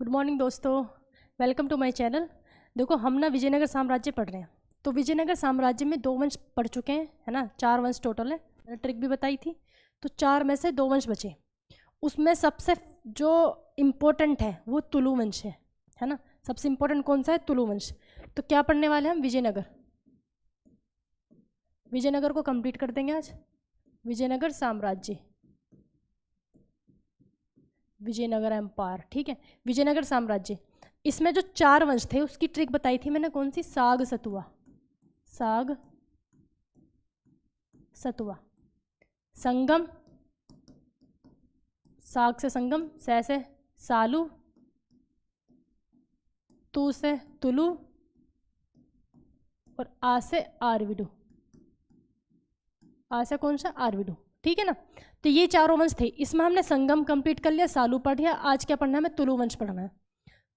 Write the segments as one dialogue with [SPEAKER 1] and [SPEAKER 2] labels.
[SPEAKER 1] Good morning दोस्तों, welcome to my channel. देखो हम ना विजयनगर साम्राज्य पढ़ रहे हैं। तो विजयनगर साम्राज्य में 2 वंश पढ़ चुके हैं, है ना। 4 वंश टोटल है, मैंने ट्रिक भी बताई थी। तो 4 में से 2 वंश बचे। उसमें सबसे जो इम्पोर्टेंट है वो तुलु वंश है ना। सबसे इम्पोर्टेंट कौन सा है? तुलु वंश। तो क्या पढ़ने वाले हैं हम? विजयनगर। विजयनगर को कंप्लीट कर देंगे आज। विजयनगर साम्राज्य, विजयनगर एम्पायर, ठीक है। विजयनगर साम्राज्य, इसमें जो 4 वंश थे उसकी ट्रिक बताई थी मैंने, कौन सी? साग सतुआ, साग सतुआ, संगम, साग से संगम, सै से सालू, तू से तुलु और आ से आरविडु। आ से कौन सा? आरविडु, ठीक है ना। तो ये 4 वंश थे। इसमें हमने संगम कंप्लीट कर लिया, सालू पढ़ लिया। आज क्या पढ़ना है? हमें तुलु वंश पढ़ना है।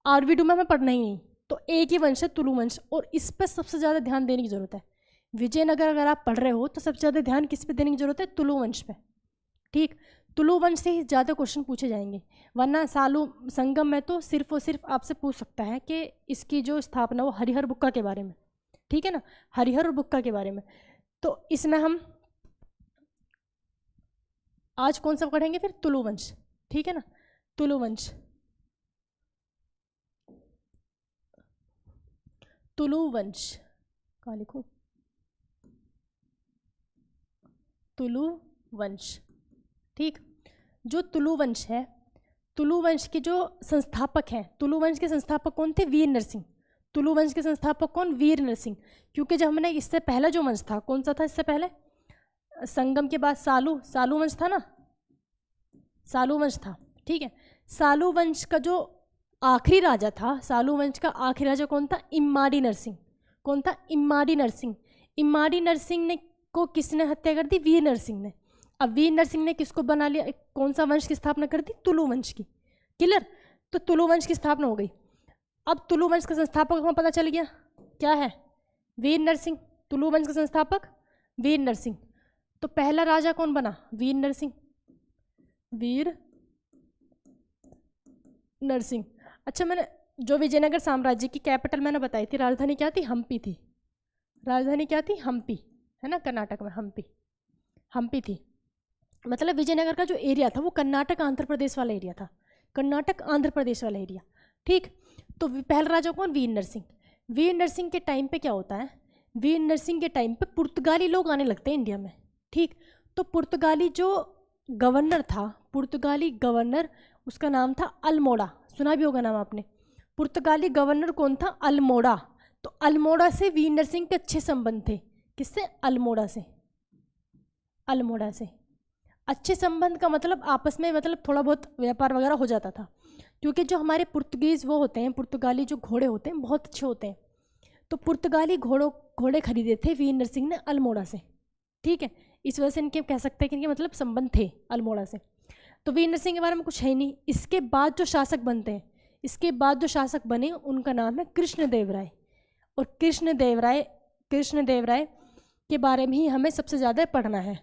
[SPEAKER 1] आरविडु में हमें पढ़ना ही नहीं। तो एक ही वंश है तुलु वंश, और इस पर सबसे ज़्यादा ध्यान देने की जरूरत है। विजयनगर अगर आप पढ़ रहे हो तो सबसे ज़्यादा ध्यान किस पे देने की जरूरत है? तुलु वंश पे, ठीक। तुलु वंश से ही ज़्यादा क्वेश्चन पूछे जाएंगे, वरना सालू संगम में तो सिर्फ और सिर्फ आपसे पूछ सकता है कि इसकी जो स्थापना वो हरिहर बुक्का के बारे में, ठीक है ना, हरिहर और बुक्का के बारे में। तो इसमें हम आज कौन सा पढ़ेंगे फिर? तुलु वंश, ठीक है ना। तुलु वंश, तुलु वंश कहाँ लिखूं? तुलु वंश, ठीक। जो तुलु वंश है, तुलु वंश के जो संस्थापक हैं, तुलु वंश के संस्थापक कौन थे? वीर नरसिंह। तुलु वंश के संस्थापक कौन? वीर नरसिंह। क्योंकि जब हमने इससे पहला जो वंश था, कौन सा था इससे पहले? संगम के बाद सालू, सालू वंश था ना, सालू वंश था, ठीक है। सालू वंश का जो आखिरी राजा था, सालू वंश का आखिरी राजा कौन था? इम्माड़ी नरसिंह। कौन था? इम्माड़ी नरसिंह। इम्माड़ी नरसिंह ने को किसने हत्या कर दी? वीर नरसिंह ने। अब वीर नरसिंह ने किसको बना लिया? कौन सा वंश की स्थापना कर दी? तुलु वंश की। क्लियर? तो तुलु वंश की स्थापना हो गई। अब तुलु वंश का संस्थापक हमें पता चल गया क्या है? वीर नरसिंह। तुलु वंश का संस्थापक वीर नरसिंह। तो पहला राजा कौन बना? वीर नरसिंह। वीर नरसिंह। अच्छा, मैंने जो विजयनगर साम्राज्य की कैपिटल मैंने बताई थी, राजधानी क्या थी? हम्पी थी। राजधानी क्या थी? हम्पी, है ना, कर्नाटक में हम्पी, हम्पी थी। मतलब विजयनगर का जो एरिया था वो कर्नाटक आंध्र प्रदेश वाला एरिया था, कर्नाटक आंध्र प्रदेश वाला एरिया, ठीक। तो पहला राजा कौन? वीर नरसिंह। वीर नरसिंह के टाइम पे क्या होता है? वीर नरसिंह के टाइम पे पुर्तगाली लोग आने लगते हैं इंडिया में, ठीक। तो पुर्तगाली जो गवर्नर था, पुर्तगाली गवर्नर, उसका नाम था अल्मोड़ा। सुना भी होगा नाम आपने। पुर्तगाली गवर्नर कौन था? अल्मोड़ा। तो अल्मोड़ा से वीर नरसिंह के अच्छे संबंध थे। किससे? अल्मोड़ा से। अल्मोड़ा से अच्छे संबंध का मतलब आपस में, मतलब थोड़ा बहुत व्यापार वगैरह हो जाता था। क्योंकि जो हमारे पुर्तगीज़ वो होते हैं, पुर्तगाली जो घोड़े होते हैं बहुत अच्छे होते हैं। तो पुर्तगाली घोड़े खरीदे थे वीर नरसिंह ने अल्मोड़ा से, ठीक है। इस वजह से इनके कह सकते हैं कि इनके मतलब संबंध थे अल्मोड़ा से। तो वीर नरसिंह के बारे में कुछ है ही नहीं। इसके बाद जो शासक बनते हैं, इसके बाद जो शासक बने उनका नाम है कृष्णदेवराय। और कृष्णदेवराय के बारे में ही हमें सबसे ज़्यादा पढ़ना है।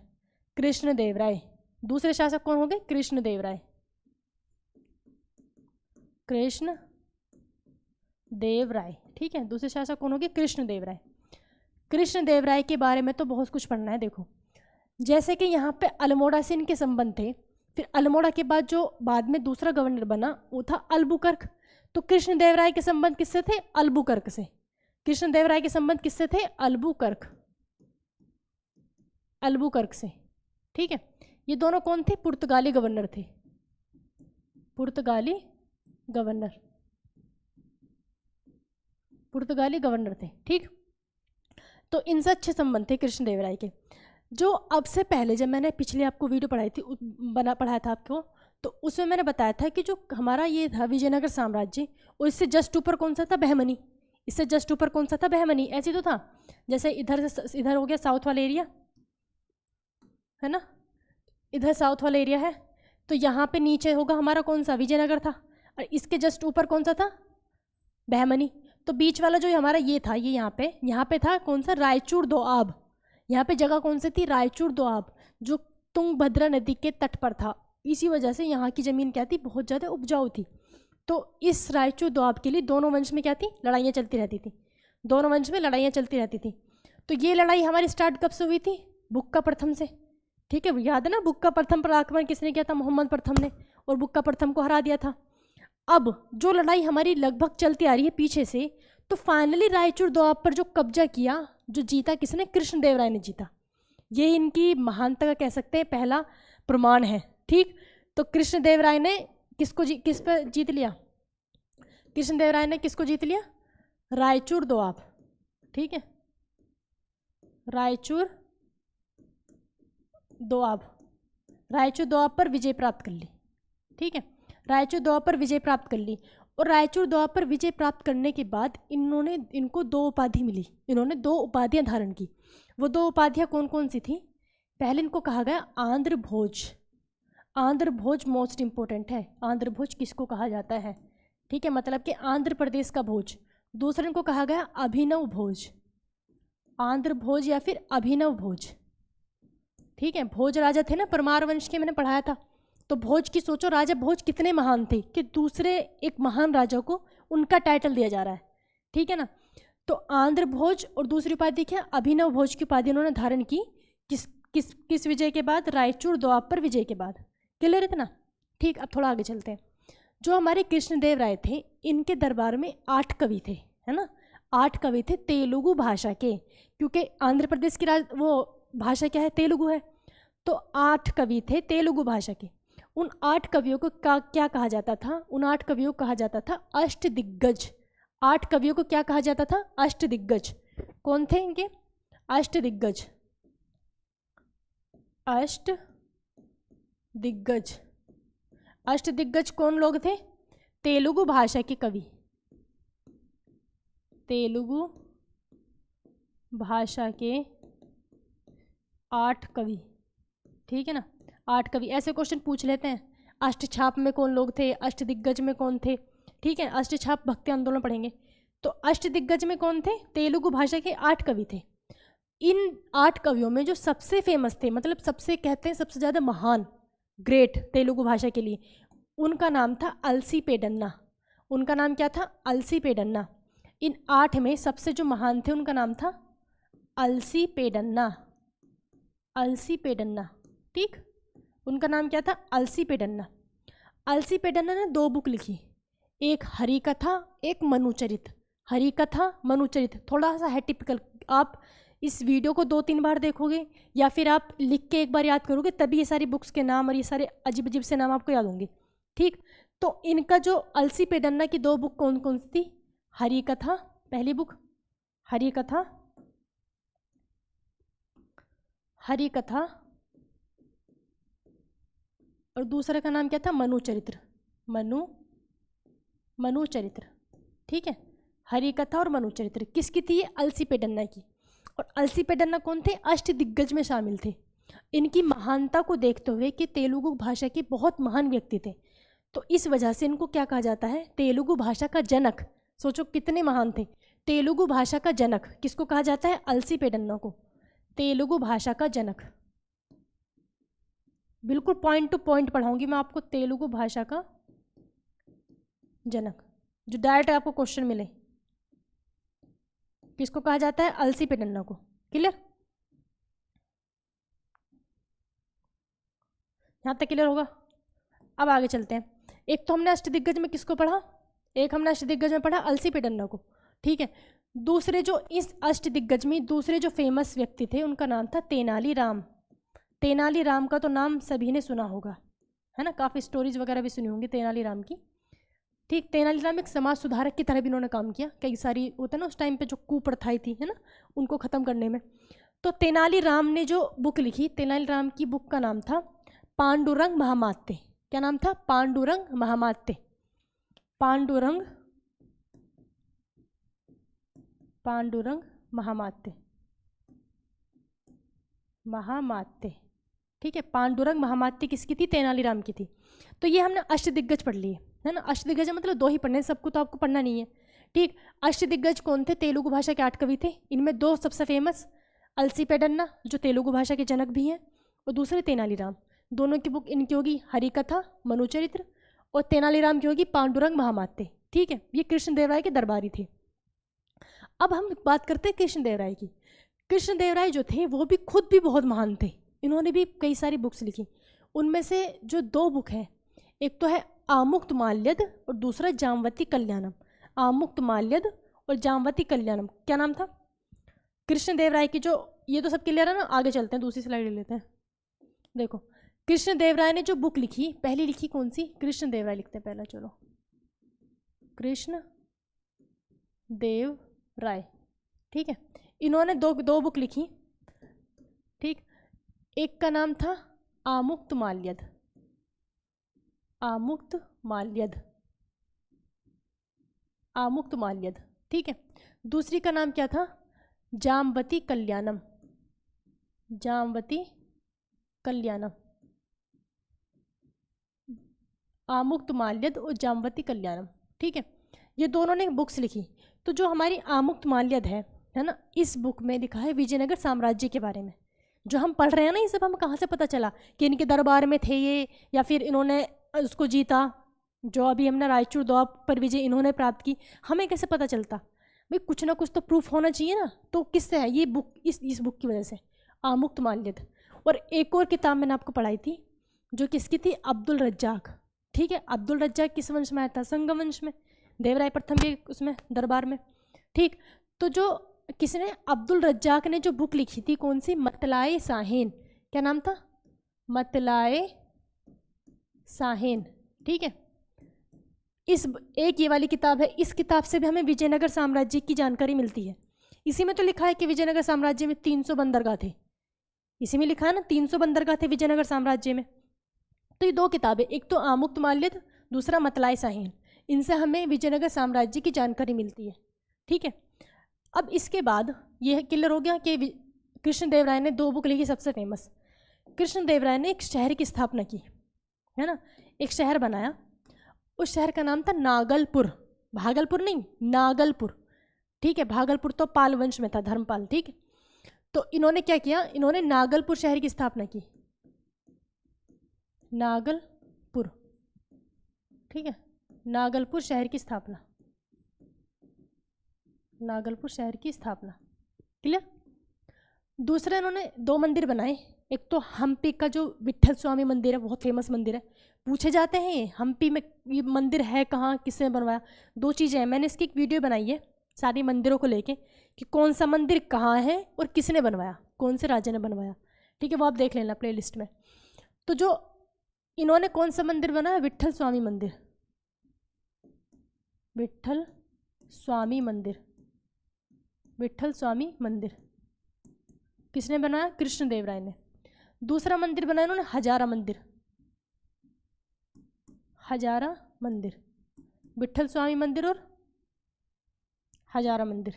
[SPEAKER 1] कृष्णदेवराय। दूसरे शासक कौन हो गए? कृष्णदेवराय। कृष्णदेवराय, ठीक है। दूसरे शासक कौन हो गए? कृष्णदेवराय। कृष्णदेवराय के बारे में तो बहुत कुछ पढ़ना है। देखो, जैसे कि यहाँ पे अल्मोड़ा से इनके संबंध थे। फिर अल्मोड़ा के बाद जो बाद में दूसरा गवर्नर बना वो था अल्बुकर्क। तो कृष्णदेवराय के संबंध किससे थे? अल्बुकर्क से। कृष्णदेवराय के संबंध किससे थे? अल्बुकर्क, अल्बुकर्क से, ठीक है। ये दोनों कौन थे? पुर्तगाली गवर्नर थे, पुर्तगाली गवर्नर, पुर्तगाली गवर्नर थे, ठीक। तो इनसे अच्छे संबंध थे कृष्णदेवराय के। जो अब से पहले जब मैंने पिछले आपको वीडियो पढ़ाई थी, पढ़ाया था आपको, तो उसमें मैंने बताया था कि जो हमारा ये था विजयनगर साम्राज्य, और इससे जस्ट ऊपर कौन सा था? बहमनी। इससे जस्ट ऊपर कौन सा था? बहमनी। ऐसे तो था, जैसे इधर से इधर हो गया साउथ वाला एरिया, है ना, इधर साउथ वाला एरिया है। तो यहाँ पे नीचे होगा हमारा कौन सा? विजयनगर था। और इसके जस्ट ऊपर कौन सा था? बहमनी। तो बीच वाला जो हमारा ये था, ये यहाँ पे था कौन सा? रायचूर दोआब। यहाँ पे जगह कौन सी थी? रायचूर दोआब, जो तुंगभद्रा नदी के तट पर था। इसी वजह से यहाँ की ज़मीन क्या थी? बहुत ज़्यादा उपजाऊ थी। तो इस रायचूर दोआब के लिए दोनों वंश में क्या थी, लड़ाइयाँ चलती रहती थी, दोनों वंश में लड़ाइयाँ चलती रहती थी। तो ये लड़ाई हमारी स्टार्ट कब से हुई थी, बुक्का प्रथम से, ठीक है, याद है ना, बुक्का प्रथम पर आक्रमण किसने किया था, मोहम्मद प्रथम ने, और बुक्का प्रथम को हरा दिया था। अब जो लड़ाई हमारी लगभग चलती आ रही है पीछे से, तो फाइनली रायचूर दोआब पर जो कब्जा किया, जो जीता किसने, कृष्णदेवराय ने जीता। ये इनकी महानता का कह सकते हैं पहला प्रमाण है, ठीक। तो कृष्णदेवराय ने किस पर जीत लिया, कृष्णदेवराय ने किसको जीत लिया, रायचूर दोआब, ठीक है, रायचूर दोआब, रायचूर दोआब पर विजय प्राप्त कर ली, ठीक है, रायचूर दोआब पर विजय प्राप्त कर ली। और रायचूर दोआब पर विजय प्राप्त करने के बाद इनको 2 उपाधि मिली, इन्होंने 2 उपाधियां धारण की। वो 2 उपाधियां कौन कौन सी थी, पहले इनको कहा गया आंध्र भोज, आंध्र भोज मोस्ट इंपॉर्टेंट है, आंध्र भोज किसको कहा जाता है, ठीक है, मतलब कि आंध्र प्रदेश का भोज। दूसरे इनको कहा गया अभिनव भोज, आंध्र भोज या फिर अभिनव भोज, ठीक है। भोज राजा थे ना परमार वंश के, मैंने पढ़ाया था। तो भोज की सोचो, राजा भोज कितने महान थे कि दूसरे एक महान राजा को उनका टाइटल दिया जा रहा है, ठीक है ना। तो आंध्र भोज और दूसरी उपाधि क्या, अभिनव भोज की उपाधि उन्होंने धारण की किस विजय के बाद, रायचूर दोआब पर विजय के बाद। क्लियर है ना, ठीक। अब थोड़ा आगे चलते हैं। जो हमारे कृष्णदेव राय थे, इनके दरबार में 8 कवि थे, है ना, 8 कवि थे तेलुगु भाषा के, क्योंकि आंध्र प्रदेश की वो भाषा क्या है, तेलुगु है। तो 8 कवि थे तेलुगु भाषा के। उन 8 कवियों को क्या कहा जाता था, उन 8 कवियों को कहा जाता था अष्टदिग्गज। 8 कवियों को क्या कहा जाता था, अष्टदिग्गज। कौन थे इनके अष्टदिग्गज, अष्टदिग्गज, अष्टदिग्गज कौन लोग थे, तेलुगु भाषा के कवि, तेलुगु भाषा के 8 कवि, ठीक है ना, 8 कवि। ऐसे क्वेश्चन पूछ लेते हैं, अष्टछाप में कौन लोग थे, अष्टदिग्गज में कौन थे, ठीक है। अष्टछाप भक्ति आंदोलन पढ़ेंगे। तो अष्टदिग्गज में कौन थे, तेलुगु भाषा के 8 कवि थे। इन 8 कवियों में जो सबसे फेमस थे, मतलब सबसे कहते हैं सबसे ज़्यादा महान, ग्रेट तेलुगु भाषा के लिए, उनका नाम था अलसी पेडन्ना। उनका नाम क्या था, अलसी पेडन्ना। इन 8 में सबसे जो महान थे उनका नाम था अलसी पेडन्ना, अलसी पेडन्ना, ठीक। उनका नाम क्या था, अलसी पेडन्ना। अलसी पेडन्ना ने 2 बुक लिखी, एक हरिकथा, एक मनुचरित। हरिकथा मनुचरित थोड़ा सा है टिपिकल, आप इस वीडियो को 2-3 बार देखोगे या फिर आप लिख के एक बार याद करोगे, तभी ये सारी बुक्स के नाम और ये सारे अजीब अजीब से नाम आपको याद होंगे, ठीक। तो इनका जो अलसी पेडन्ना की 2 बुक कौन कौन सी थी, हरिकथा पहली बुक, हरिकथा, हरिकथा, और दूसरे का नाम क्या था, मनुचरित्र, मनुचरित्र, ठीक है। हरिकथा और मनुचरित्र किसकी थी, ये अलसी पेडन्ना की। और अलसी पेडन्ना कौन थे, अष्टदिग्गज में शामिल थे। इनकी महानता को देखते हुए कि तेलुगु भाषा के बहुत महान व्यक्ति थे, तो इस वजह से इनको क्या कहा जाता है, तेलुगु भाषा का जनक। सोचो कितने महान थे, तेलुगु भाषा का जनक किसको कहा जाता है, अलसी पेडन्ना को, तेलुगु भाषा का जनक। बिल्कुल पॉइंट टू पॉइंट पढ़ाऊंगी मैं आपको, तेलुगु भाषा का जनक, जो डायरेक्ट आपको क्वेश्चन मिले, किसको कहा जाता है, अलसी पेडन्ना को। क्लियर, यहाँ तक क्लियर होगा। अब आगे चलते हैं। एक तो हमने अष्टदिग्गज में किसको पढ़ा, एक हमने अष्टदिग्गज में पढ़ा अलसी पेडन्ना को, ठीक है। दूसरे जो इस अष्टदिग्गज में दूसरे जो फेमस व्यक्ति थे उनका नाम था तेनालीराम। तेनालीराम का तो नाम सभी ने सुना होगा, है ना, काफ़ी स्टोरीज वगैरह भी सुनी होंगी तेनालीराम की, ठीक। तेनालीराम एक समाज सुधारक की तरह भी इन्होंने काम किया, कई सारी होता है ना उस टाइम पे जो कुप्रथाएं थी, है ना, उनको ख़त्म करने में। तो तेनालीराम ने जो बुक लिखी, तेनालीराम की बुक का नाम था पांडुरंग महामात्य। क्या नाम था, पांडुरंग महामात्य, पांडुरंग, पांडुरंग महामात्य, महामात्य, ठीक है। पांडुरंग महामात्य किसकी थी, तेनालीराम की थी। तो ये हमने अष्टदिग्गज पढ़ लिए, है ना। अष्टदिग्गज मतलब 2 ही पढ़ने, सबको तो आपको पढ़ना नहीं है, ठीक। अष्टदिग्गज कौन थे, तेलुगु भाषा के 8 कवि थे। इनमें 2 सबसे फेमस, अलसी पेडन्ना जो तेलुगु भाषा के जनक भी हैं, और दूसरे तेनालीराम। दोनों की बुक इनकी होगी हरिकथा, मनुचरित्र, और तेनालीराम की होगी पांडुरंग महामाते। ठीक है, ये कृष्णदेवराय के दरबारी थे। अब हम बात करते हैं कृष्णदेवराय की। कृष्णदेवराय जो थे वो भी खुद भी बहुत महान थे, इन्होंने भी कई सारी बुक्स लिखी। उनमें से जो 2 बुक हैं, एक तो है आमुक्तमाल्यद और दूसरा जामवती कल्याणम। आमुक्तमाल्यद और जामवती कल्याणम, क्या नाम था कृष्णदेवराय की? जो ये तो सब क्लियर है ना, आगे चलते हैं, दूसरी स्लाइड ले लेते हैं। देखो, कृष्णदेवराय ने जो बुक लिखी, पहली लिखी कौन सी? कृष्णदेवराय लिखते हैं पहला, चलो कृष्णदेवराय। ठीक है, इन्होंने दो बुक लिखी। ठीक, एक का नाम था आमुक्तमाल्यद, आमुक्तमाल्यद, आमुक्तमाल्यद। ठीक है, दूसरी का नाम क्या था? जामवती कल्याणम, जामवती कल्याणम। आमुक्तमाल्यद और जामवती कल्याणम। ठीक है, ये दोनों ने बुक्स लिखी। तो जो हमारी आमुक्तमाल्यद है ना, इस बुक में लिखा है विजयनगर साम्राज्य के बारे में। जो हम पढ़ रहे हैं ना, ये सब हमें कहाँ से पता चला कि इनके दरबार में थे ये, या फिर इन्होंने उसको जीता, जो अभी हमने रायचूर दोआब पर विजय इन्होंने प्राप्त की, हमें कैसे पता चलता? भाई कुछ ना कुछ तो प्रूफ होना चाहिए ना। तो किससे है ये बुक? इस बुक की वजह से, आमुक्तमाल्यद। और एक और किताब मैंने आपको पढ़ाई थी, जो किसकी थी? अब्दुल रज्जाक। ठीक है, अब्दुल रज्जाक किस वंश में आया था? संगम वंश में, देवराय प्रथम के उसमें दरबार में। ठीक, तो जो किसने? अब्दुल रज्जाक ने जो बुक लिखी थी, कौन सी? मतलाए साहेन। क्या नाम था? मतलाए साहेन। ठीक है, इस एक ये वाली किताब है, इस किताब से भी हमें विजयनगर साम्राज्य की जानकारी मिलती है। इसी में तो लिखा है कि विजयनगर साम्राज्य में 300 बंदरगाह थे, इसी में लिखा है ना 300 बंदरगाह थे विजयनगर साम्राज्य में। तो ये 2 किताबें, एक तो आमुक्तमाल्यद, दूसरा मतलाए साहेन, इनसे हमें विजयनगर साम्राज्य की जानकारी मिलती है। ठीक है, अब इसके बाद यह क्लियर हो गया कि कृष्णदेवराय ने 2 बुक लिखी। सबसे फेमस, कृष्णदेवराय ने एक शहर की स्थापना की, है ना, एक शहर बनाया। उस शहर का नाम था नागलपुर, भागलपुर नहीं, नागलपुर। ठीक है, भागलपुर तो पाल वंश में था, धर्मपाल। ठीक है, तो इन्होंने क्या किया? इन्होंने नागलपुर शहर की स्थापना की, नागलपुर। ठीक है, नागलपुर शहर की स्थापना, नागलपुर शहर की स्थापना। क्लियर? दूसरा, इन्होंने 2 मंदिर बनाए। एक तो हम्पी का जो विट्ठल स्वामी मंदिर है, बहुत फेमस मंदिर है, पूछे जाते हैं हम्पी में ये मंदिर है कहाँ, किसने बनवाया। 2 चीज़ें हैं, मैंने इसकी एक वीडियो बनाई है सारी मंदिरों को लेके, कि कौन सा मंदिर कहाँ है और किसने बनवाया, कौन से राजा ने बनवाया। ठीक है, वो आप देख लेना प्लेलिस्ट में। तो जो इन्होंने कौन सा मंदिर बनाया? विट्ठल स्वामी मंदिर, विट्ठल स्वामी मंदिर, विट्ठल स्वामी मंदिर किसने बनाया? कृष्णदेवराय ने। दूसरा मंदिर बनाया इन्होंने हजारा मंदिर, हजारा मंदिर, विट्ठल स्वामी मंदिर और हजारा मंदिर।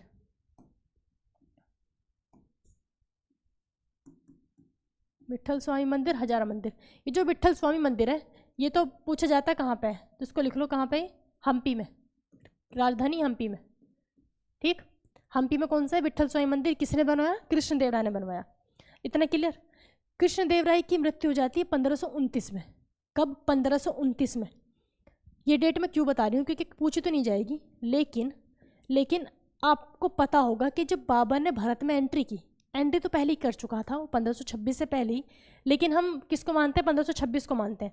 [SPEAKER 1] विट्ठल स्वामी मंदिर, हजारा मंदिर। ये जो विट्ठल स्वामी मंदिर है, ये तो पूछा जाता है कहाँ पे है, तो इसको लिख लो कहाँ पे? हम्पी में, राजधानी हम्पी में। ठीक, हम्पी में कौन सा है? विट्ठल स्वामी मंदिर। किसने बनवाया? कृष्णदेवराय ने बनवाया। इतना क्लियर? कृष्णदेवराय की मृत्यु हो जाती है 1529 में। कब? 1529 में। ये डेट मैं क्यों बता रही हूँ? क्योंकि पूछी तो नहीं जाएगी, लेकिन आपको पता होगा कि जब बाबर ने भारत में एंट्री की, एंट्री तो पहले ही कर चुका था वो 1526 से पहले ही, लेकिन हम किसको मानते हैं? 1526 को मानते हैं।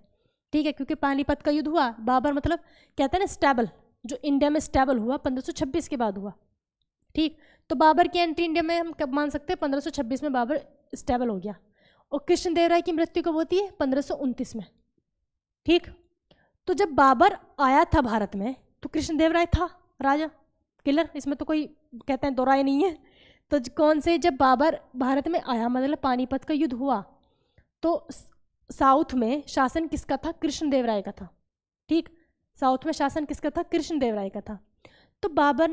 [SPEAKER 1] ठीक है, क्योंकि पानीपत का युद्ध हुआ, बाबर मतलब कहते हैं ना स्टेबल, जो इंडिया में स्टेबल हुआ 1526 के बाद हुआ। ठीक, तो बाबर की एंट्री इंडिया में हम कब मान सकते हैं? 1526 में बाबर स्टेबल हो गया। और कृष्णदेवराय की मृत्यु कब होती है? 1529 में। ठीक, तो जब बाबर आया था भारत में, तो कृष्णदेवराय था राजा। क्लियर? इसमें तो कोई कहते हैं दो राय नहीं है। तो कौन से, जब बाबर भारत में आया, मतलब पानीपत का युद्ध हुआ, तो साउथ में शासन किसका था? कृष्णदेवराय का था। ठीक, साउथ में शासन किसका था? कृष्णदेवराय का था। तो बाबर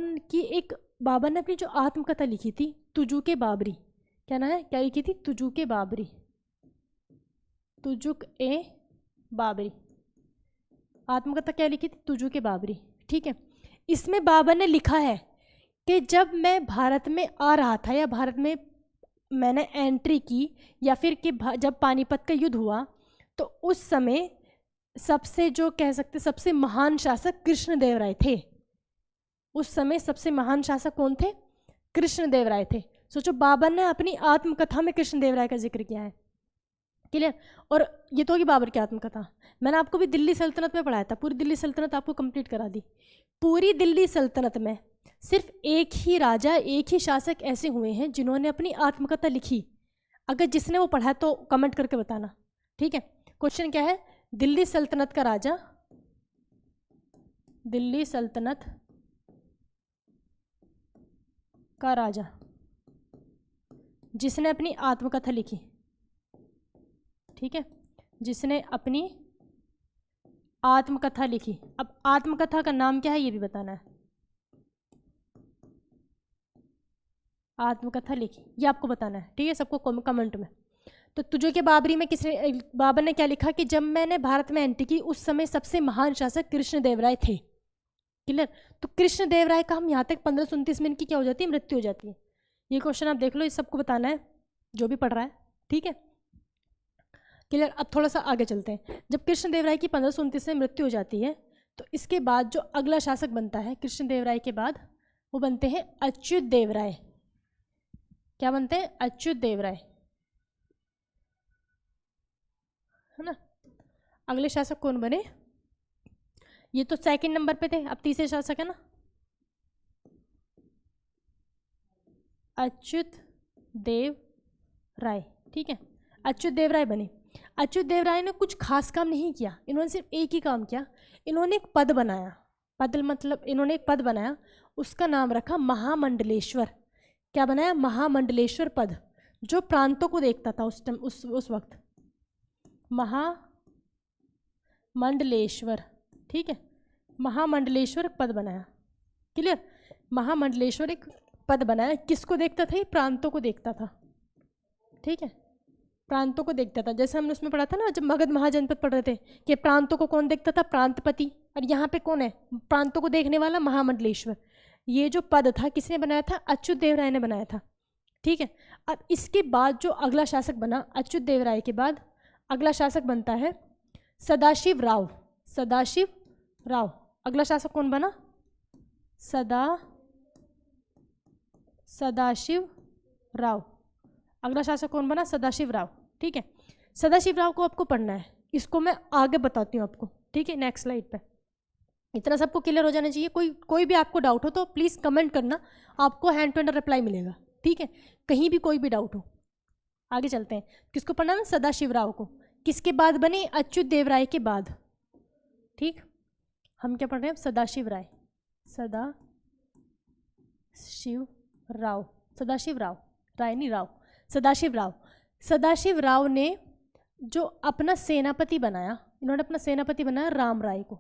[SPEAKER 1] ने अपनी जो आत्मकथा लिखी थी, तुजुक ए बाबरी, क्या नाम है, क्या लिखी थी? तुजुक ए बाबरी, तुजुक ए बाबरी। आत्मकथा क्या लिखी थी? तुजुक ए बाबरी। ठीक है, इसमें बाबर ने लिखा है कि जब मैं भारत में आ रहा था, या भारत में मैंने एंट्री की, या फिर कि जब पानीपत का युद्ध हुआ, तो उस समय सबसे जो कह सकते सबसे महान शासक कृष्णदेवराय थे। उस समय सबसे महान शासक कौन थे? कृष्णदेवराय थे। सोचो, बाबर ने अपनी आत्मकथा में कृष्णदेवराय का जिक्र किया है। क्लियर? और ये तो होगी बाबर की आत्मकथा। मैंने आपको भी दिल्ली सल्तनत में पढ़ाया था, पूरी दिल्ली सल्तनत आपको कंप्लीट करा दी। पूरी दिल्ली सल्तनत में सिर्फ एक ही राजा, एक ही शासक ऐसे हुए हैं जिन्होंने अपनी आत्मकथा लिखी। अगर जिसने वो पढ़ा तो कमेंट करके बताना, ठीक है? क्वेश्चन क्या है? दिल्ली सल्तनत का राजा, दिल्ली सल्तनत का राजा जिसने अपनी आत्मकथा लिखी, ठीक है? जिसने अपनी आत्मकथा लिखी। अब आत्मकथा का नाम क्या है ये भी बताना है। आत्मकथा लिखी ये आपको बताना है, ठीक है? सबको कमेंट में। तो तुझे के बाबरी में किसने, बाबर ने क्या लिखा कि जब मैंने भारत में एंट्री की उस समय सबसे महान शासक कृष्णदेवराय थे। क्लियर? तो कृष्णदेवराय का हम यहाँ तक 1529 में इनकी क्या हो जाती है? मृत्यु हो जाती है। ये क्वेश्चन आप देख लो, ये सबको बताना है जो भी पढ़ रहा है, ठीक है? क्लियर? अब थोड़ा सा आगे चलते हैं। जब कृष्णदेवराय की 1529 में मृत्यु हो जाती है तो इसके बाद जो अगला शासक बनता है कृष्णदेवराय के बाद, वो बनते हैं अच्युत देवराय। क्या बनते हैं? अच्युत देवराय, है ना? अगले शासक कौन बने? ये तो सेकंड नंबर पे थे, अब तीसरे शासक है ना अच्युत देव राय, ठीक है? अच्युत देव राय बने। अच्युत देव राय ने कुछ खास काम नहीं किया, इन्होंने सिर्फ एक ही काम किया, इन्होंने एक पद बनाया। पद मतलब इन्होंने एक पद बनाया, उसका नाम रखा महामंडलेश्वर। क्या बनाया? महामंडलेश्वर पद, जो प्रांतों को देखता था उस टाइम, उस वक्त। महामंडलेश्वर, ठीक है? महामंडलेश्वर पद बनाया। क्लियर? महामंडलेश्वर एक पद बनाया, किसको देखता था? प्रांतों को देखता था, ठीक है? प्रांतों को देखता था। जैसे हमने उसमें पढ़ा था ना, जब मगध महाजनपद पढ़ रहे थे कि प्रांतों को कौन देखता था? प्रांतपति। और यहाँ पे कौन है प्रांतों को देखने वाला? महामंडलेश्वर। ये जो पद था किसने बनाया था? अच्युत देव राय ने बनाया था, ठीक है? अब इसके बाद जो अगला शासक बना अच्युत देव राय के बाद, अगला शासक बनता है सदाशिव राव। सदाशिव राव अगला शासक कौन बना? सदाशिव राव। अगला शासक कौन बना? सदाशिव राव, ठीक है? सदाशिव राव को आपको पढ़ना है, इसको मैं आगे बताती हूँ आपको, ठीक है? नेक्स्ट स्लाइड पे। इतना सबको क्लियर हो जाना चाहिए। कोई भी आपको डाउट हो तो प्लीज़ कमेंट करना, आपको हैंड टू हैंड रिप्लाई मिलेगा, ठीक है? कहीं भी कोई भी डाउट हो। आगे चलते हैं। किसको पढ़ना है? सदाशिव राव को। किसके बाद बने? अच्युत देव राय के बाद, ठीक? हम क्या पढ़ रहे हैं? सदाशिव राय। सदाशिव राव, सदाशिव राव, राय नहीं राव, सदाशिव राव। सदाशिव राव ने जो अपना सेनापति बनाया, इन्होंने अपना सेनापति बनाया राम राय को।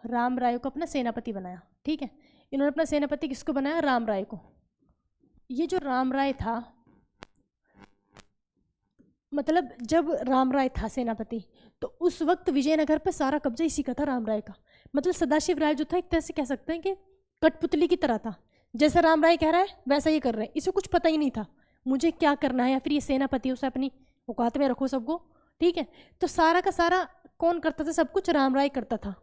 [SPEAKER 1] राम राय को अपना सेनापति बनाया, ठीक है? इन्होंने अपना सेनापति किसको बनाया? राम राय को। ये जो राम राय था, मतलब जब राम राय था सेनापति तो उस वक्त विजयनगर पर सारा कब्जा इसी का था, राम राय का। मतलब सदाशिव राय जो था एक तरह से कह सकते हैं कि कठपुतली की तरह था। जैसा राम राय कह रहा है वैसा ही कर रहे हैं, इसे कुछ पता ही नहीं था मुझे क्या करना है, या फिर ये सेनापति उसे अपनी औकात में रखो सबको, ठीक है? तो सारा का सारा कौन करता था? सब कुछ राम राय करता था।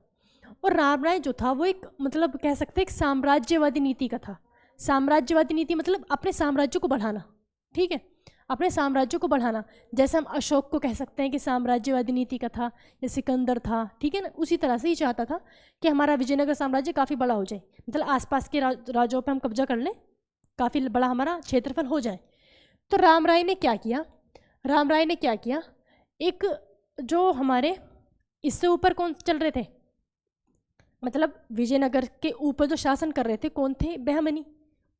[SPEAKER 1] और राम राय जो था वो एक मतलब कह सकते हैं एक साम्राज्यवादी नीति का था। साम्राज्यवादी नीति मतलब अपने साम्राज्य को बढ़ाना, ठीक है? अपने साम्राज्य को बढ़ाना। जैसे हम अशोक को कह सकते हैं कि साम्राज्यवादी नीति का था, या सिकंदर था, ठीक है ना? उसी तरह से ही चाहता था कि हमारा विजयनगर साम्राज्य काफ़ी बड़ा हो जाए, मतलब आसपास के राज्यों पे हम कब्जा कर लें, काफ़ी बड़ा हमारा क्षेत्रफल हो जाए। तो राम राय ने क्या किया? राम राय ने क्या किया? एक जो हमारे इससे ऊपर कौन चल रहे थे, मतलब विजयनगर के ऊपर जो शासन कर रहे थे कौन थे? बहमनी।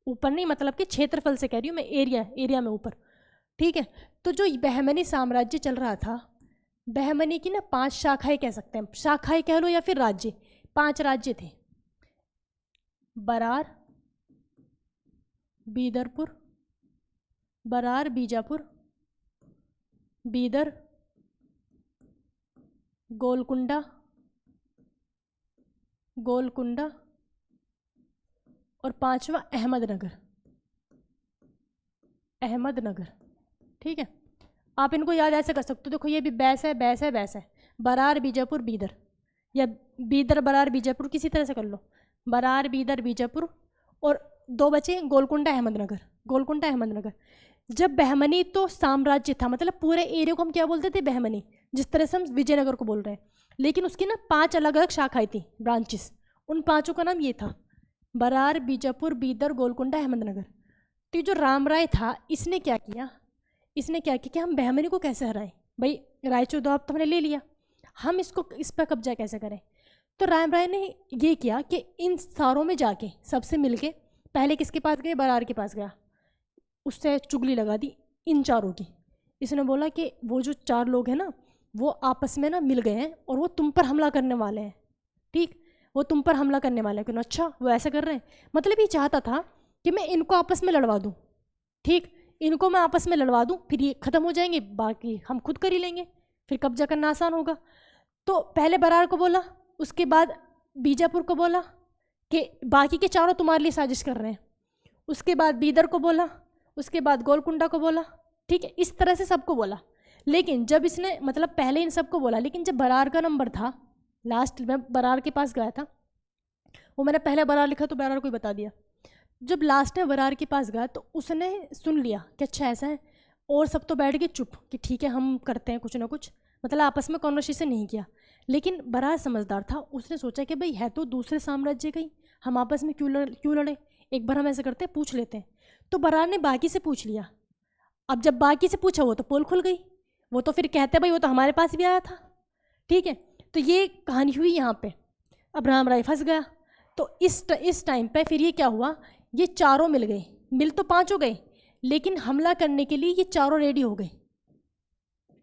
[SPEAKER 1] ऊपर नहीं मतलब कि क्षेत्रफल से कह रही हूँ मैं, एरिया में ऊपर, ठीक है? तो जो बहमनी साम्राज्य चल रहा था, बहमनी की ना 5 शाखाएं कह सकते हैं, शाखाएं कह लो या फिर राज्य, 5 राज्य थे। बरार, बीदरपुर, बरार, बीजापुर, बीदर, गोलकुंडा और 5वां अहमदनगर, ठीक है? आप इनको याद ऐसे कर सकते हो, देखो ये भी बैस है, बैस है, बैस है, बरार बीजापुर बीदर, या बीदर बरार बीजापुर, किसी तरह से कर लो, बरार बीदर बीजापुर, और 2 बचे गोलकुंडा अहमदनगर, गोलकुंडा अहमदनगर। जब बहमनी तो साम्राज्य था, मतलब पूरे एरिया को हम क्या बोलते थे, बहमनी, जिस तरह से हम विजयनगर को बोल रहे हैं, लेकिन उसकी ना 5 अलग अलग शाखाएं थी, ब्रांचेस, उन 5 का नाम ये था, बरार बीजापुर बीदर गोलकुंडा अहमदनगर। तो ये जो राम राय था, इसने क्या किया, इसने क्या किया कि हम बहमनी को कैसे हराएं, भाई रायचूर दौब तो हमने ले लिया, हम इसको इस पर कब्जा कैसे करें। तो राम राय ने ये किया कि इन सारों में जाके सबसे मिलके, पहले किसके पास गए, बरार के पास गया, उससे चुगली लगा दी इन चारों की। इसने बोला कि वो जो 4 लोग हैं ना, वो आपस में ना मिल गए हैं और वो तुम पर हमला करने वाले हैं, ठीक, वो तुम पर हमला करने वाले हैं। क्यों, अच्छा वो ऐसा कर रहे हैं, मतलब ये चाहता था कि मैं इनको आपस में लड़वा दूँ, ठीक, इनको मैं आपस में लड़वा दूँ, फिर ये ख़त्म हो जाएंगे, बाकी हम खुद कर ही लेंगे, फिर कब्जा करना आसान होगा। तो पहले बरार को बोला, उसके बाद बीजापुर को बोला कि बाकी के चारों तुम्हारे लिए साजिश कर रहे हैं, उसके बाद बीदर को बोला, उसके बाद गोलकुंडा को बोला, ठीक है, इस तरह से सबको बोला। लेकिन जब इसने, मतलब पहले इन सबको बोला, लेकिन जब बरार का नंबर था, लास्ट में बरार के पास गया था, वो मैंने पहले बरार लिखा तो बरार को ही बता दिया। जब लास्ट में बरार के पास गया तो उसने सुन लिया कि अच्छा ऐसा है, और सब तो बैठ गए चुप कि ठीक है हम करते हैं कुछ ना कुछ, मतलब आपस में कॉन्वर्सेशन नहीं किया। लेकिन बरार समझदार था, उसने सोचा कि भाई है तो दूसरे साम्राज्य का ही, हम आपस में क्यों लड़े, एक बार हम ऐसे करते हैं, पूछ लेते हैं। तो बरार ने बाकी से पूछ लिया। अब जब बाकी से पूछा, वो तो पोल खुल गई, वो तो फिर कहते भाई वो तो हमारे पास भी आया था, ठीक है। तो ये कहानी हुई यहाँ पे। अब राम राय फंस गया। तो इस टाइम पे फिर ये क्या हुआ, ये चारों मिल गए, मिल तो 5 हो गए, लेकिन हमला करने के लिए ये चारों रेडी हो गए,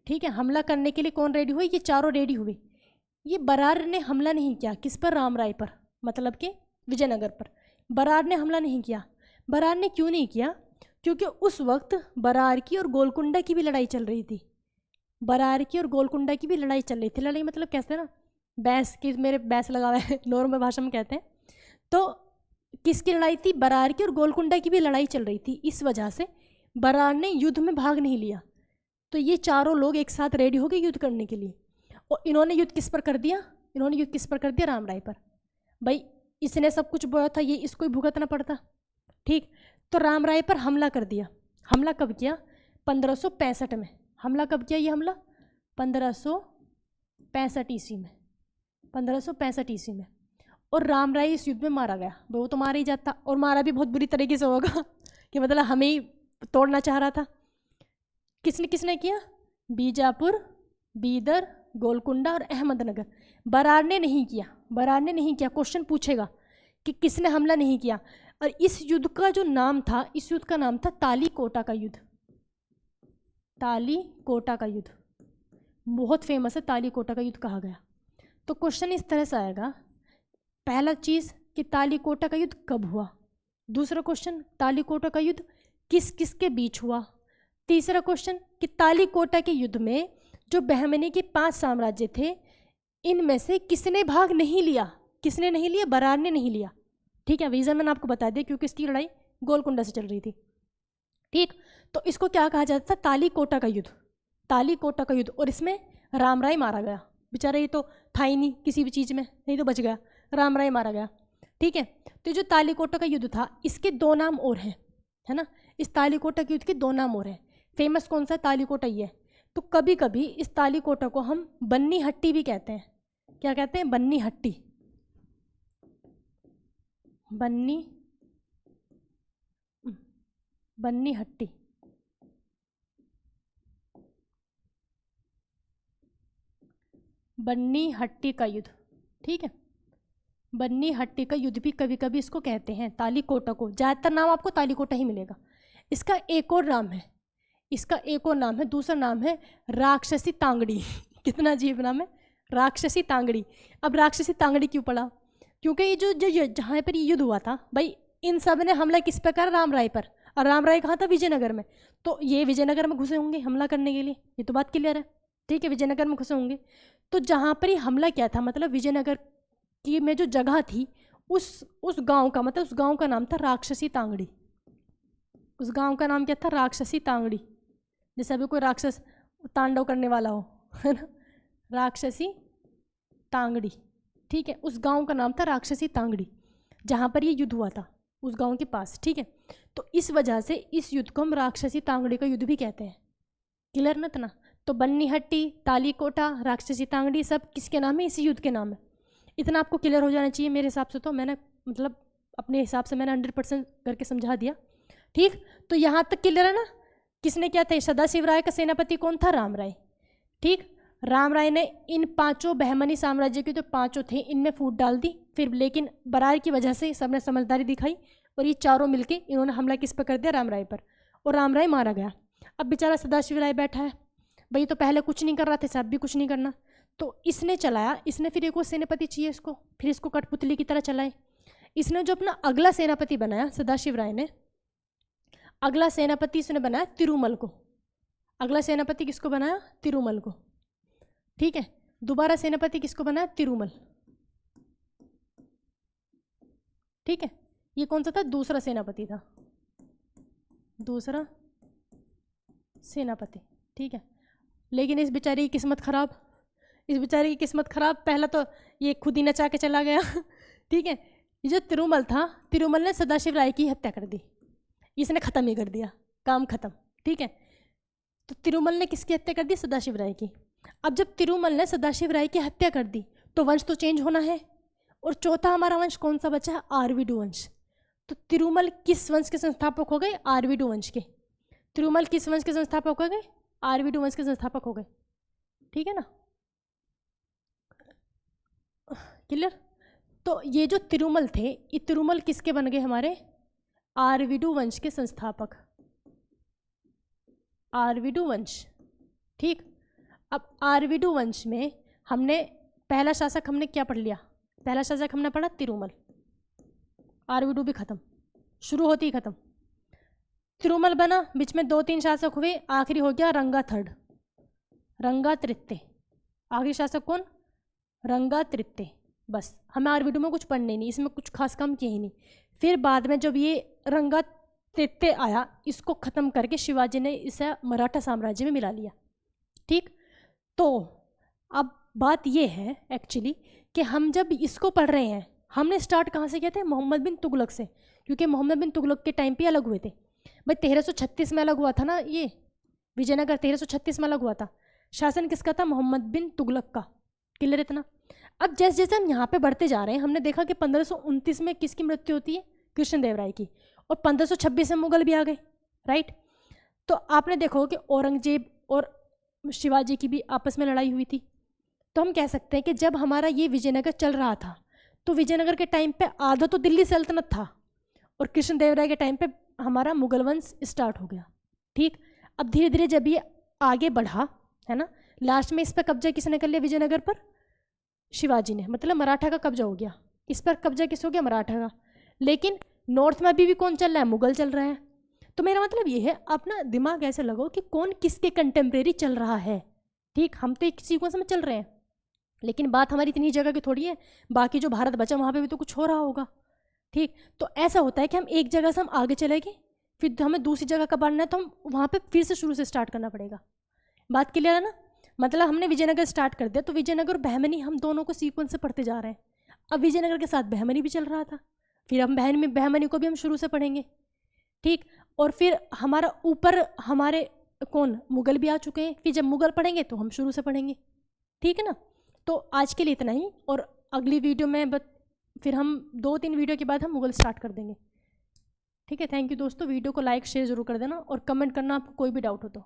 [SPEAKER 1] ठीक है। हमला करने के लिए कौन रेडी हुए, ये चारों रेडी हुए। ये बरार ने हमला नहीं किया, किस पर, राम राय पर, मतलब कि विजयनगर पर। बरार ने हमला नहीं किया। बरार ने क्यों नहीं किया, क्योंकि उस वक्त बरार की और गोलकुंडा की भी लड़ाई चल रही थी। बरार की और गोलकुंडा की भी लड़ाई चल रही थी। लड़ाई मतलब कैसे ना, बैस की, मेरे बैस लगा हुआ है नॉर्मल भाषा में कहते हैं। तो किसकी लड़ाई थी, बरार की और गोलकुंडा की भी लड़ाई चल रही थी। इस वजह से बरार ने युद्ध में भाग नहीं लिया। तो ये चारों लोग एक साथ रेडी हो गए युद्ध करने के लिए। और इन्होंने युद्ध किस पर कर दिया, इन्होंने युद्ध किस पर कर दिया, राम राय पर। भाई इसने सब कुछ बोया था, ये इसको ही भुगतना पड़ता, ठीक। तो राम राय पर हमला कर दिया। हमला कब किया, 1565 में। हमला कब किया, ये हमला 1565 ईस्वी में, 1565 ईस्वी में। और राम राय इस युद्ध में मारा गया। वो तो मारा ही जाता, और मारा भी बहुत बुरी तरीके से होगा कि मतलब हमें ही तोड़ना चाह रहा था। किसने किसने किया, बीजापुर, बीदर, गोलकुंडा और अहमदनगर। बरार ने नहीं किया, बरार ने नहीं किया। क्वेश्चन पूछेगा कि किसने हमला नहीं किया। और इस युद्ध का जो नाम था, इस युद्ध का नाम था तालीकोटा का युद्ध। तालीकोटा का युद्ध बहुत फेमस है, तालीकोटा का युद्ध कहा गया। तो क्वेश्चन इस तरह से आएगा, पहला चीज़ कि तालीकोटा का युद्ध कब हुआ, दूसरा क्वेश्चन तालीकोटा का युद्ध किस किस के बीच हुआ, तीसरा क्वेश्चन कि तालीकोटा के युद्ध में जो बहमनी के 5 साम्राज्य थे, इनमें से किसने भाग नहीं लिया, किसने नहीं लिया, बरार ने नहीं लिया, ठीक है। रीज़न मैंने आपको बता दिया, क्योंकि इसकी लड़ाई गोलकुंडा से चल रही थी, ठीक। तो इसको क्या कहा जाता था, तालीकोटा का युद्ध, तालीकोटा का युद्ध। और इसमें राम राय मारा गया, बेचारा ये तो था ही नहीं किसी भी चीज़ में, नहीं तो बच गया, राम राय मारा गया, ठीक है। तो जो तालीकोटा का युद्ध था, इसके 2 नाम और हैं, है ना। इस तालीकोटा के युद्ध के 2 नाम और हैं। फेमस कौन सा, तालीकोटा ही है। तो कभी कभी इस तालीकोटा को हम बन्नी हट्टी भी कहते हैं। क्या कहते हैं, बन्नी हट्टी, बन्नी हट्टी। बन्नी हट्टी का युद्ध, ठीक है। बन्नी हट्टी का युद्ध भी कभी कभी इसको कहते हैं, तालीकोटा को। ज़्यादातर नाम आपको तालीकोटा ही मिलेगा। इसका एक और नाम है, इसका एक और नाम है, दूसरा नाम है राक्षसी तांगड़ी कितना अजीब नाम है, राक्षसी तांगड़ी। अब राक्षसी तांगड़ी क्यों पड़ा, क्योंकि ये जो जहाँ पर ये युद्ध हुआ था, भाई इन सब ने हमला किस पर करा, राम राय पर। और राम राय कहाँ था, विजयनगर में। तो ये विजयनगर में घुसे होंगे हमला करने के लिए, ये तो बात क्लियर है, ठीक है। विजयनगर में घुसे होंगे। तो जहाँ पर ये हमला किया था, मतलब विजयनगर की में जो जगह थी, उस गांव का, मतलब उस गांव का नाम था राक्षसी तांगड़ी। उस गांव का नाम क्या था, राक्षसी तांगड़ी। जैसे अभी कोई राक्षस तांडव करने वाला हो, है ना, राक्षसी तांगड़ी, ठीक है। उस गांव का नाम था राक्षसी तांगड़ी, जहाँ पर ये युद्ध हुआ था, उस गांव के पास, ठीक है। तो इस वजह से इस युद्ध को हम राक्षसी तांगड़ी का युद्ध भी कहते हैं। क्लियर न तना? तो बन्नीहट्टी, तालीकोटा, राक्षसी तांगड़ी सब किसके नाम है? इसी युद्ध के नाम है। इतना आपको क्लियर हो जाना चाहिए मेरे हिसाब से। तो मैंने मतलब अपने हिसाब से मैंने 100% करके समझा दिया, ठीक। तो यहाँ तक क्लियर है ना? किसने क्या था? सदाशिव राय का सेनापति कौन था? राम राय, ठीक। राम राय ने इन पांचों बहमनी साम्राज्य के जो पांचों थे इनमें फूट डाल दी, फिर लेकिन बरार की वजह से सबने समझदारी दिखाई और ये चारों मिलके इन्होंने हमला किस पर कर दिया? राम राय पर, और राम राय मारा गया। अब बेचारा सदाशिव राय बैठा है, भाई तो पहले कुछ नहीं कर रहा था, सब भी कुछ नहीं करना, तो इसने चलाया, इसने फिर एक और सेनापति चाहिए इसको, फिर इसको कठपुतली की तरह चलाए। इसने जो अपना अगला सेनापति बनाया सदाशिव राय ने, अगला सेनापति इसने बनाया तिरुमल को। अगला सेनापति किसको बनाया? तिरुमल को, ठीक है। दोबारा सेनापति किसको बनाया? तिरुमल, ठीक है। ये कौन सा था? दूसरा सेनापति था, दूसरा सेनापति, ठीक है। लेकिन इस बेचारी की किस्मत खराब, इस बेचारी की किस्मत खराब। पहला तो ये खुद ही नचा के चला गया ठीक है। ये जो तिरुमल था, तिरुमल ने सदाशिव राय की हत्या कर दी, इसने खत्म ही कर दिया, काम खत्म, ठीक है। तो तिरुमल ने किसकी हत्या कर दी? सदाशिव राय की। अब जब तिरुमल ने सदाशिव राय की हत्या कर दी तो वंश तो चेंज होना है, और चौथा हमारा वंश कौन सा बचा है? आरवीडू वंश। तो तिरुमल किस वंश के संस्थापक हो गए? आरवीडू वंश के। तिरुमल किस वंश के संस्थापक हो गए? आरवीडू वंश के संस्थापक हो गए, ठीक है ना? क्लियर? तो ये जो तिरुमल थे, ये तिरुमल किसके बन गए? हमारे आरवीडू वंश के संस्थापक, आरवीडू वंश, ठीक। अब आरवीडू वंश में हमने पहला शासक हमने क्या पढ़ लिया? पहला शासक हमने पढ़ा तिरुमल, आरवीडू भी खत्म, शुरू होती ही खत्म। तिरुमल बना, बीच में 2-3 शासक हुए, आखिरी हो गया रंगा थर्ड, रंगा तृतीय। आखिरी शासक कौन? रंगा तृतीय। बस हमें आरवीडू में कुछ पढ़ने नहीं, इसमें कुछ खास काम किए ही नहीं। फिर बाद में जब ये रंगा तृतीय आया, इसको ख़त्म करके शिवाजी ने इसे मराठा साम्राज्य में मिला लिया, ठीक। तो अब बात ये है एक्चुअली कि हम जब इसको पढ़ रहे हैं, हमने स्टार्ट कहाँ से किया था? मोहम्मद बिन तुगलक से, क्योंकि मोहम्मद बिन तुगलक के टाइम पे अलग हुए थे। भाई 1336 में अलग हुआ था ना, ये विजयनगर 1336 में अलग हुआ था। शासन किसका था? मोहम्मद बिन तुगलक का। क्लियर इतना? अब जैसे जैसे हम यहाँ पे बढ़ते जा रहे हैं, हमने देखा कि 1529 में किसकी मृत्यु होती है? कृष्णदेवराय की, और 1526 में मुगल भी आ गए, राइट। तो आपने देखो कि औरंगजेब और शिवाजी की भी आपस में लड़ाई हुई थी। तो हम कह सकते हैं कि जब हमारा ये विजयनगर चल रहा था, तो विजयनगर के टाइम पे आधा तो दिल्ली सल्तनत था, और कृष्णदेवराय के टाइम पे हमारा मुगल वंश स्टार्ट हो गया, ठीक। अब धीरे धीरे जब ये आगे बढ़ा, है ना, लास्ट में इस पर कब्जा किसने कर लिया? विजयनगर पर शिवाजी ने, मतलब मराठा का कब्जा हो गया। इस पर कब्जा किस हो गया? मराठा का। लेकिन नॉर्थ में अभी भी कौन चल रहा है? मुगल चल रहा है। तो मेरा मतलब ये है, अपना दिमाग ऐसे लगाओ कि कौन किसके कंटेम्प्रेरी चल रहा है, ठीक। हम तो एक सीक्वेंस में चल रहे हैं, लेकिन बात हमारी इतनी जगह की थोड़ी है, बाकी जो भारत बचा वहाँ पे भी तो कुछ हो रहा होगा, ठीक। तो ऐसा होता है कि हम एक जगह से हम आगे चले गए, फिर हमें दूसरी जगह का बढ़ना है, तो हम वहाँ पे फिर से शुरू से स्टार्ट करना पड़ेगा। बात क्लियर है ना? मतलब हमने विजयनगर स्टार्ट कर दिया, तो विजयनगर और बहमनी हम दोनों को सीक्वेंस से पढ़ते जा रहे हैं। अब विजयनगर के साथ बहमनी भी चल रहा था, फिर हम बहमनी को भी हम शुरू से पढ़ेंगे, ठीक। और फिर हमारा ऊपर हमारे कौन? मुगल भी आ चुके हैं, फिर जब मुगल पढ़ेंगे तो हम शुरू से पढ़ेंगे, ठीक है ना। तो आज के लिए इतना ही, और अगली वीडियो में फिर हम 2-3 वीडियो के बाद हम मुगल स्टार्ट कर देंगे, ठीक है। थैंक यू दोस्तों, वीडियो को लाइक शेयर जरूर कर देना, और कमेंट करना आपको कोई भी डाउट हो तो।